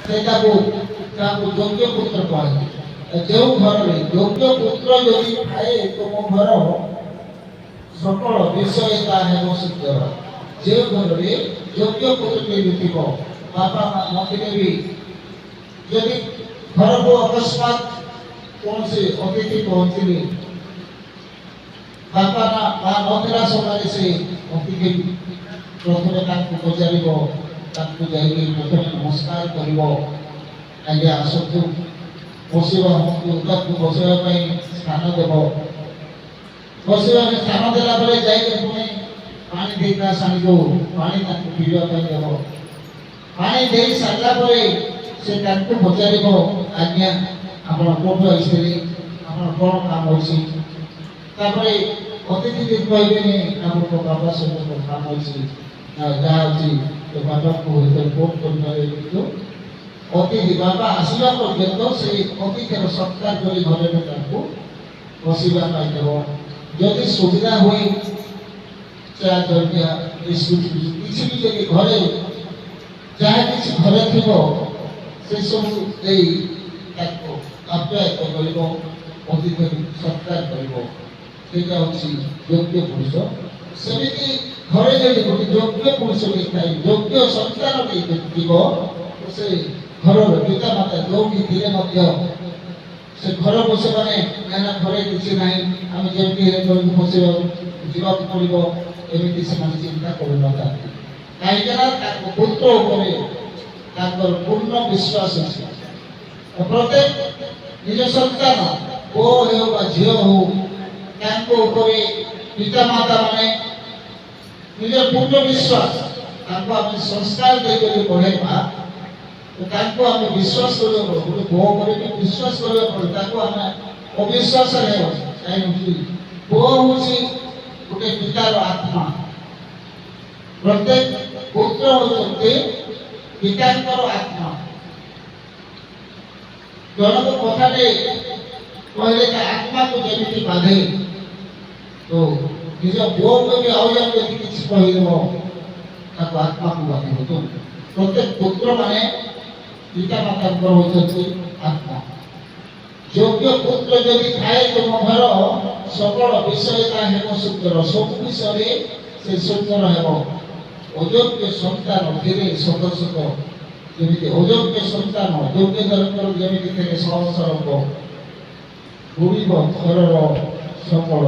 ସେଟାକୁ ତାକୁ ଯୋଗ୍ୟ ପୁତ୍ର କୁହାଯାଏ। ଯେଉଁ ଘରରେ ଯୋଗ୍ୟ ପୁତ୍ର ଯଦି ଥାଏ ତୁମ ଘର ସକଳ ବିଷୟ ତାହା ହେବ ସୁନ୍ଦର। ଯେଉଁ ଘରରେ ଯୋଗ୍ୟ ପୁତ୍ର ଥିବ, ବାପା ମା ନଥିଲେ ବି ଯଦି ଘରକୁ ଅକସ୍ମାତ କୌଣସି ଅତିଥି ପହଞ୍ଚିଲେ, ବାପା ମା ନଥିଲା ସମୟରେ ସେ ଅତିଥି ପ୍ରଥମେ ତାଙ୍କୁ ପଚାରିବ, ତାଙ୍କୁ ଯାଇକି ପ୍ରଥମେ ନମସ୍କାର କରିବ, ଆଜ୍ଞା ଆସନ୍ତୁ ବସିବା ହୁଅନ୍ତୁ, ତାକୁ ବସିବା ପାଇଁ ସ୍ଥାନ ଦେବ। ବସିବା ପାଇଁ ସ୍ଥାନ ଦେଲା ପରେ ଯାଇକି ପୁଣି ପାଣି ଦେଇ ତା ସାଙ୍ଗକୁ ପାଣି ତାଙ୍କୁ ପିଇବା ପାଇଁ ଦେବ। ପାଣି ଦେଇ ସାରିଲା ପରେ ସେ ତାଙ୍କୁ ପଚାରିବ, ଆଜ୍ଞା ଆପଣ କୋଉଠୁ ଆସିଥିଲେ, ଆପଣ କ'ଣ କାମ ଅଛି? ତାପରେ ଅତିଥି ଯଦି କହିବେନି ଆପଣଙ୍କ ବାପା ସହିତ କାମ ଅଛି, ଯାହା ଅଛି ତ ବାପାଙ୍କୁ ଫୋନ କରିପାରିବେ, କିନ୍ତୁ ଅତିଥି ବାପା ଆସିବା ପର୍ଯ୍ୟନ୍ତ ସେଇ ଅତିଥିର ସତ୍କାର କରି ଘରେ ତାଙ୍କୁ ବସିବା ପାଇଁ ଦେବ। ଯଦି ସୁବିଧା ହୁଏ ଚା ଜଳଖିଆ ବିସ୍କୁଟ କିଛି ବି ଯଦି ଘରେ ଯାହା କିଛି ଘରେ ଥିବ ସେସବୁ ଦେଇ ତାକୁ ଆପ୍ୟାୟିତ କରିବ, ଅତିଥି ସତ୍କାର କରିବ। ସେଇଟା ହେଉଛି ଯୋଗ୍ୟ ପୁରୁଷ। ସେମିତି ଘରେ ଯଦି ଗୋଟେ ଯୋଗ୍ୟ ପୁରୁଷ ଥାଏ, ଯୋଗ୍ୟ ସନ୍ତାନ ଥିବ, ସେ ଘରର ପିତା ମାତା ଯୋଉଠି ଥିଲେ ମଧ୍ୟ ସେ ଘରକୁ ସେମାନେ ଘରେ କିଛି ନାହିଁ, ଆମେ ଯେମିତି ଘରକୁ ଯିବାକୁ ପଡ଼ିବ, ଏମିତି ସେମାନେ ଚିନ୍ତା କରୁନଥାନ୍ତି। କାହିଁକିନା ତାଙ୍କ ପୁତ୍ର ଉପରେ ତାଙ୍କର ପୂର୍ଣ୍ଣ ବିଶ୍ୱାସ ଅଛି। ପ୍ରତ୍ୟେକ ନିଜ ସନ୍ତାନ ପୁଅ ହେଉ ବା ଝିଅ ହଉ, ତାଙ୍କ ଉପରେ ପିତା ମାତା ମାନେ ନିଜର ପୂର୍ଣ୍ଣ ବିଶ୍ୱାସ, ତାଙ୍କୁ ଆମେ ସଂସ୍କାର ଦେଇକରି ପଢ଼େଇବା, ତାଙ୍କୁ ଆମେ ବିଶ୍ୱାସ କରିବାକୁ ପଡ଼ିବ। ଗୋଟେ ପୁଅ ଉପରେ ବି ବିଶ୍ୱାସ କରିବାକୁ ପଡ଼ିବ, ତାକୁ ଆମେ ଅବିଶ୍ୱାସରେ ହେବ। କାହିଁକି ପୁଅ ହେଉଛି ଗୋଟେ ପିତାର ଆତ୍ମା, ପ୍ରତ୍ୟେକ ପୁତ୍ର ହେଉଛନ୍ତି ପିତାଙ୍କର ଆତ୍ମା। ଜଣକ କଥାଟେ କହିଲେ ତା ଆତ୍ମାକୁ ଯେମିତି ବାଧେ, ତ ନିଜ ପୁଅକୁ ବି ଆଉ ଜଣେ ଯଦି କିଛି କହିଦେବ ତାକୁ ଆତ୍ମାକୁ ବାଧିବ। ତ ପ୍ରତ୍ୟେକ ପୁତ୍ର ମାନେ ପିତା ମାତାଙ୍କର ହେଉଛନ୍ତି ଆତ୍ମା। ଯୋଗ୍ୟ ପୁତ୍ର ଯଦି ଥାଏ ତୁମ ଘର ସକଳ ବିଷୟତା ହେବ ସୁନ୍ଦର, ସବୁ ବିଷୟରେ ସେ ସୁନ୍ଦର ହେବ। ଅଯୋଗ୍ୟ ସନ୍ତାନ ଧୀରେ ସଦସ୍ୟ, ଯେମିତି ଅଯୋଗ୍ୟ ସନ୍ତାନ ଯୋଗ୍ୟ ଧର୍ମର ଯେମିତି ଥିଲେ ସହସ୍ର ବୁଡ଼ିବ ଘରର ସକଳ